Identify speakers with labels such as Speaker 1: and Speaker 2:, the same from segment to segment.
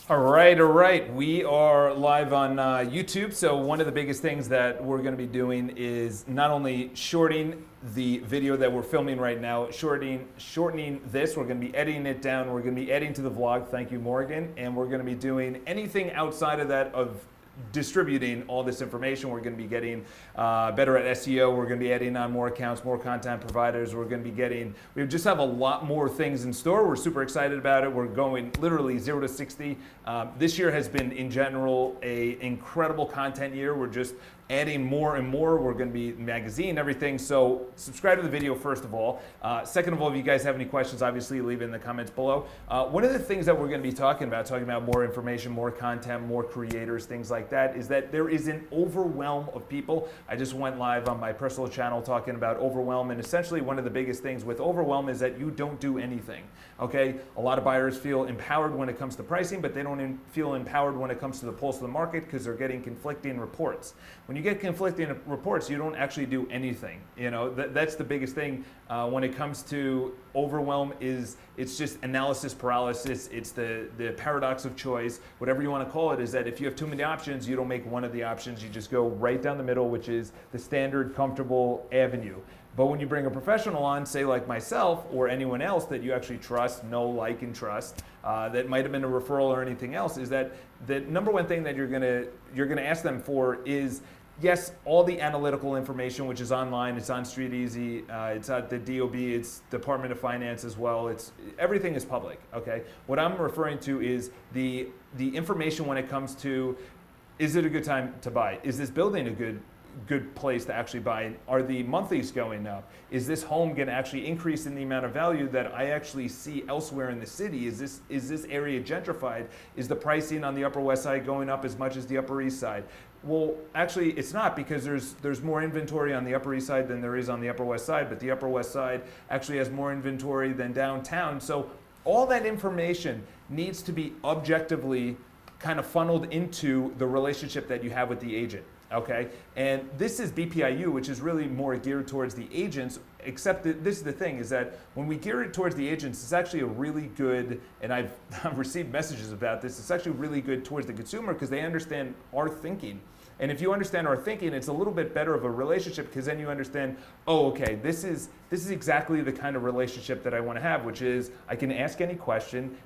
Speaker 1: All right. We are live on YouTube. So one of the biggest things that we're going to be doing is not only shorting the video that we're filming right now, shortening this. We're going to be editing it down. We're going to be adding to the vlog. Thank you, Morgan. And we're going to be doing anything outside of that of distributing all this information. We're going to be getting better at SEO. We're going to be adding on more accounts, more content providers. We're going to be we just have a lot more things in store. We're super excited about it. We're going literally 0 to 60. This year has been, in general, a incredible content year. We're just adding more and more. We're going to be magazine, everything. So subscribe to the video, first of all. Second of all, if you guys have any questions, obviously leave it in the comments below. One of the things that we're going to be talking about more information, more content, more creators, things like that, is that there is an overwhelm of people. I just went live on my personal channel talking about overwhelm, and essentially one of the biggest things with overwhelm is that you don't do anything, okay? A lot of buyers feel empowered when it comes to pricing, but they don't feel empowered when it comes to the pulse of the market because they're getting conflicting reports. When you get conflicting reports, you don't actually do anything. You know, that's the biggest thing when it comes to overwhelm. It's just analysis paralysis. It's the paradox of choice, whatever you want to call it, is that if you have too many options, you don't make one of the options. You just go right down the middle, which is the standard, comfortable avenue. But when you bring a professional on, say like myself or anyone else that you actually trust, know, like, and trust, that might have been a referral or anything else, is that the number one thing that you're gonna ask them for is, yes, all the analytical information, which is online. It's on Street Easy. It's at the DOB. It's Department of Finance as well. Everything is public. Okay. What I'm referring to is the information when it comes to, is it a good time to buy? Is this building a good place to actually buy? Are the monthlies going up? Is this home going to actually increase in the amount of value that I actually see elsewhere in the city? Is this area gentrified? Is the pricing on the Upper West Side going up as much as the Upper East Side? Well, actually, it's not, because there's more inventory on the Upper East Side than there is on the Upper West Side, but the Upper West Side actually has more inventory than downtown. So all that information needs to be objectively kind of funneled into the relationship that you have with the agent. Okay, and this is BPIU, which is really more geared towards the agents, except that this is the thing, is that when we gear it towards the agents, it's actually a really good, and I've received messages about this, it's actually really good towards the consumer because they understand our thinking. And if you understand our thinking, it's a little bit better of a relationship, because then you understand, oh, okay, this is exactly the kind of relationship that I want to have, which is I can ask any question.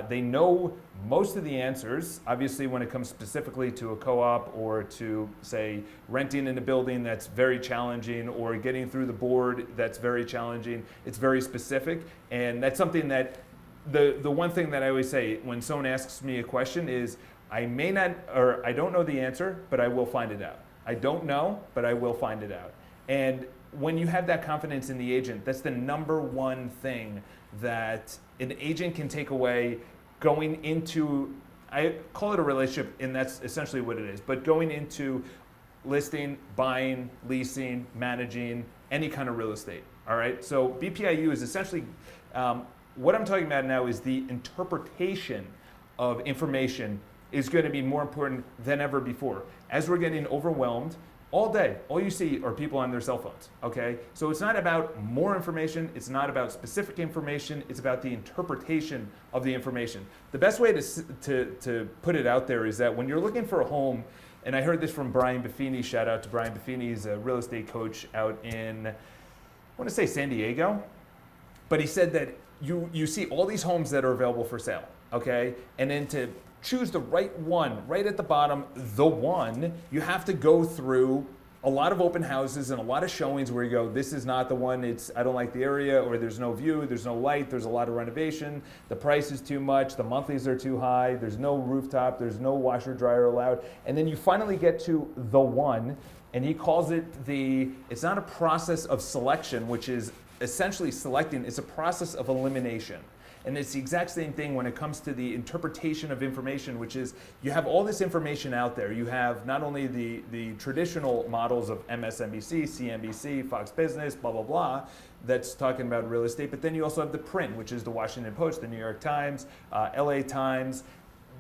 Speaker 1: They know most of the answers. Obviously, when it comes specifically to a co-op or to, say, renting in a building, that's very challenging, or getting through the board, that's very challenging. It's very specific, and that's something that the one thing that I always say when someone asks me a question is, I may not, or I don't know the answer, but I will find it out. I don't know, but I will find it out. And when you have that confidence in the agent, that's the number one thing that an agent can take away going into, I call it a relationship, and that's essentially what it is, but going into listing, buying, leasing, managing, any kind of real estate, all right? So BPIU is essentially, what I'm talking about now is the interpretation of information is going to be more important than ever before. As we're getting overwhelmed, all day, all you see are people on their cell phones, okay? So it's not about more information, it's not about specific information, it's about the interpretation of the information. The best way to put it out there is that when you're looking for a home, and I heard this from Brian Buffini, shout out to Brian Buffini, he's a real estate coach out in, I want to say San Diego, but he said that you see all these homes that are available for sale, okay? And then to choose the right one, right at the bottom, the one, you have to go through a lot of open houses and a lot of showings where you go, this is not the one, I don't like the area, or there's no view, there's no light, there's a lot of renovation, the price is too much, the monthlies are too high, there's no rooftop, there's no washer dryer allowed, and then you finally get to the one, and he calls it it's not a process of selection, which is essentially selecting, it's a process of elimination. And it's the exact same thing when it comes to the interpretation of information, which is you have all this information out there. You have not only the traditional models of MSNBC, CNBC, Fox Business, blah, blah, blah, that's talking about real estate, but then you also have the print, which is the Washington Post, the New York Times, LA Times,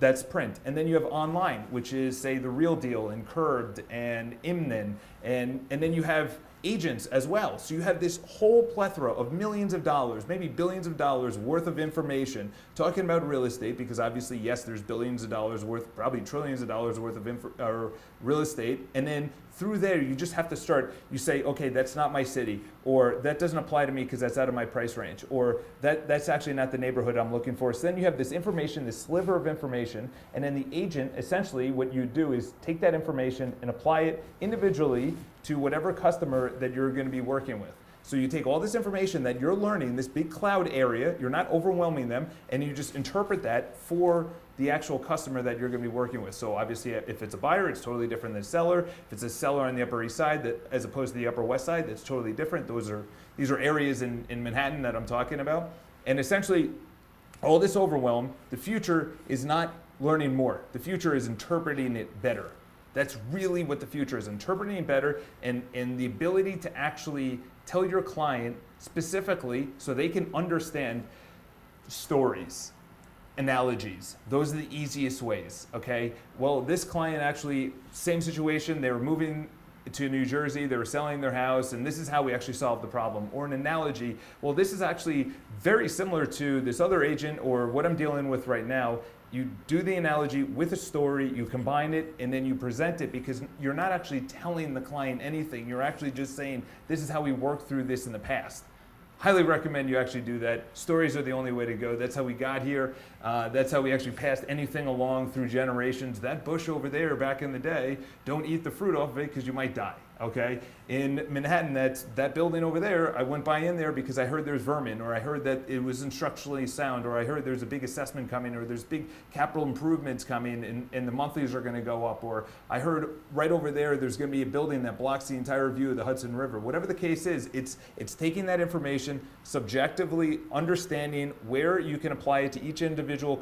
Speaker 1: that's print. And then you have online, which is, say, The Real Deal and Curbed and Imnan And then you have agents as well. So you have this whole plethora of millions of dollars, maybe billions of dollars worth of information talking about real estate, because obviously, yes, there's billions of dollars worth, probably trillions of dollars worth of real estate. And then through there, you just have to start, you say, okay, that's not my city, or that doesn't apply to me because that's out of my price range, or that's actually not the neighborhood I'm looking for. So then you have this information, this sliver of information, and then the agent, essentially what you do is take that information and apply it individually to whatever customer that you're going to be working with. So you take all this information that you're learning, this big cloud area, you're not overwhelming them, and you just interpret that for the actual customer that you're going to be working with. So obviously, if it's a buyer, it's totally different than a seller. If it's a seller on the Upper East Side, as opposed to the Upper West Side, that's totally different. These are areas in Manhattan that I'm talking about. And essentially, all this overwhelm, the future is not learning more. The future is interpreting it better. That's really what the future is, interpreting it better, and the ability to actually tell your client specifically so they can understand stories, analogies. Those are the easiest ways, okay? Well, this client actually, same situation, they were moving to New Jersey, they were selling their house, and this is how we actually solved the problem. Or an analogy, well, this is actually very similar to this other agent or what I'm dealing with right now. You do the analogy with a story, you combine it, and then you present it, because you're not actually telling the client anything. You're actually just saying, this is how we worked through this in the past. Highly recommend you actually do that. Stories are the only way to go. That's how we got here. That's how we actually passed anything along through generations. That bush over there back in the day, don't eat the fruit off of it because you might die. Okay, in Manhattan, that building over there, I went by in there because I heard there's vermin, or I heard that it was structurally sound, or I heard there's a big assessment coming, or there's big capital improvements coming, and the monthlies are going to go up, or I heard right over there's going to be a building that blocks the entire view of the Hudson River. Whatever the case is, it's taking that information, subjectively understanding where you can apply it to each individual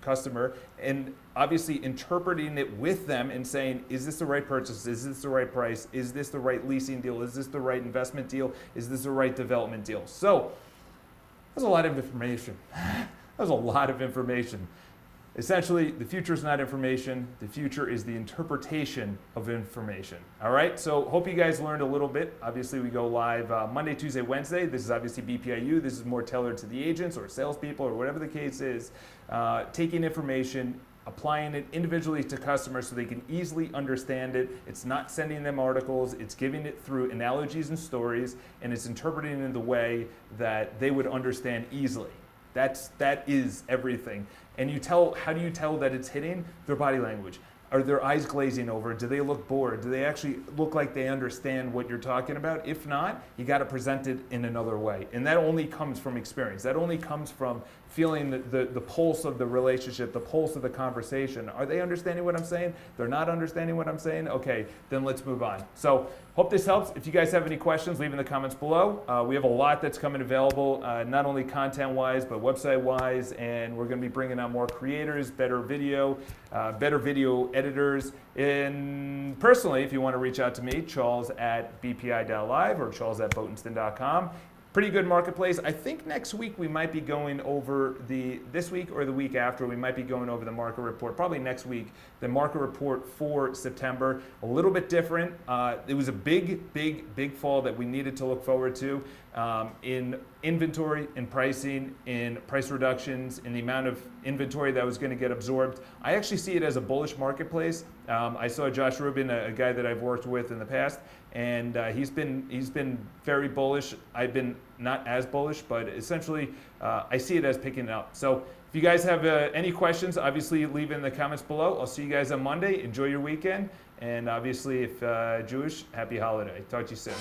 Speaker 1: customer, and obviously interpreting it with them and saying, is this the right purchase? Is this the right price? Is this the right leasing deal? Is this the right investment deal? Is this the right development deal? So that's a lot of information. That's a lot of information. Essentially, the future is not information. The future is the interpretation of information. All right, so hope you guys learned a little bit. Obviously, we go live Monday, Tuesday, Wednesday. This is obviously BPIU. This is more tailored to the agents or salespeople or whatever the case is. Taking information, applying it individually to customers so they can easily understand it. It's not sending them articles. It's giving it through analogies and stories, and it's interpreting it in the way that they would understand easily. That is everything. And how do you tell that it's hitting? Their body language. Are their eyes glazing over? Do they look bored? Do they actually look like they understand what you're talking about? If not, you got to present it in another way. And that only comes from experience. That only comes from feeling the pulse of the relationship, the pulse of the conversation. Are they understanding what I'm saying? They're not understanding what I'm saying? Okay, then let's move on. So hope this helps. If you guys have any questions, leave in the comments below. We have a lot that's coming available, not only content-wise, but website-wise, and we're going to be bringing out more creators, better video editors. And personally, if you want to reach out to me, charles@bpi.live or charles@botenston.com. Pretty good marketplace. I think next week we might be going over this week or the week after, we might be going over the market report, probably next week, the market report for September. A little bit different. It was a big fall that we needed to look forward to in inventory, in pricing, in price reductions, in the amount of inventory that was going to get absorbed. I actually see it as a bullish marketplace. I saw Josh Rubin, a guy that I've worked with in the past, and he's been very bullish. I've been not as bullish, but essentially I see it as picking up. So if you guys have any questions, obviously leave in the comments below. I'll see you guys on Monday. Enjoy your weekend, and obviously if Jewish, happy holiday. Talk to you soon.